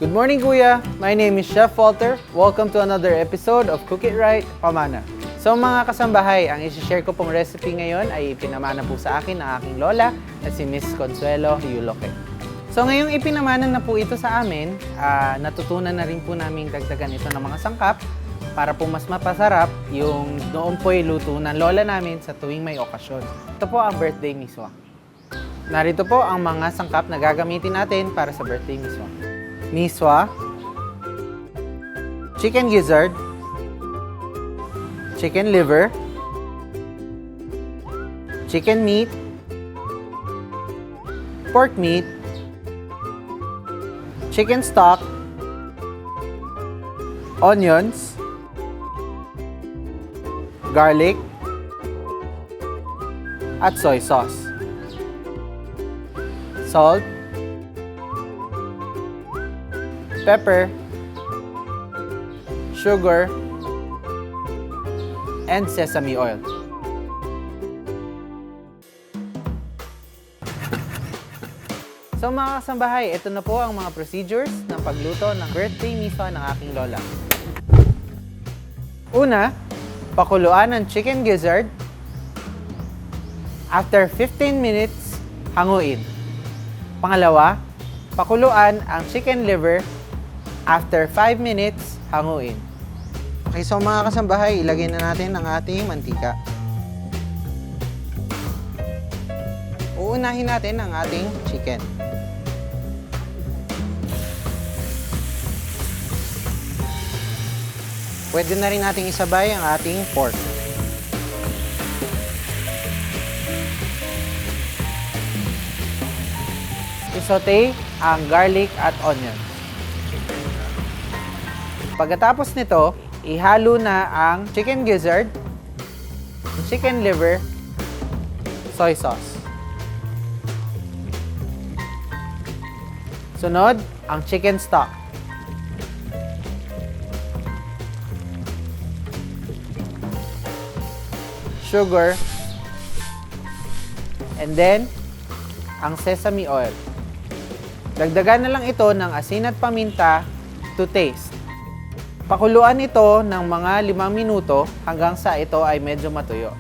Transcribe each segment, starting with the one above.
Good morning, Kuya! My name is Chef Walter. Welcome to another episode of Cook It Right, Pamana. So mga kasambahay, ang isi-share ko pong recipe ngayon ay ipinamana po sa akin ng aking lola na si Miss Consuelo Yuloque. So ngayong ipinamana na po ito sa amin, natutunan na rin po namin dagdagan ito ng mga sangkap para po mas mapasarap yung noon po'y luto ng lola namin sa tuwing may okasyon. Ito po ang birthday miswa. Narito po ang mga sangkap na gagamitin natin para sa birthday miswa. Miswa, chicken gizzard, chicken liver, chicken meat, pork meat, chicken stock, onions, garlic, at soy sauce. Salt, pepper, sugar, and sesame oil. So mga kasambahay, ito na po ang mga procedures ng pagluto ng birthday miswa ng aking lola. Una, pakuluan ang chicken gizzard. After 15 minutes, hanguin. Pangalawa, pakuluan ang chicken liver. After 5 minutes, hanguin. Okay, so mga kasambahay, ilagay na natin ang ating mantika. Uunahin natin ang ating chicken. Pwede na rin nating isabay ang ating pork. Isaute ang garlic at onion. Pagkatapos nito, ihalo na ang chicken gizzard, chicken liver, soy sauce. Sunod, ang chicken stock. Sugar, and then, ang sesame oil. Dagdagan na lang ito ng asin at paminta to taste. Pakuluan ito ng mga 5 minuto hanggang sa ito ay medyo matuyo.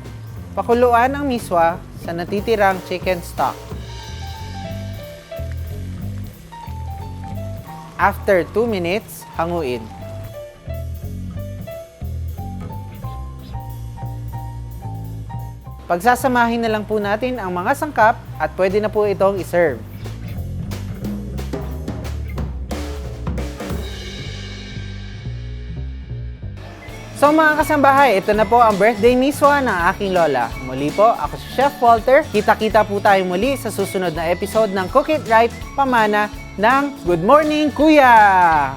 Pakuluan ang miswa sa natitirang chicken stock. After 2 minutes, hanguin. Pagsasamahin na lang po natin ang mga sangkap at pwede na po itong iserve. So mga kasambahay, ito na po ang birthday miswa ng aking lola. Muli po, ako si Chef Walter. Kita-kita po tayo muli sa susunod na episode ng Cook It Right, Pamana ng Good Morning, Kuya!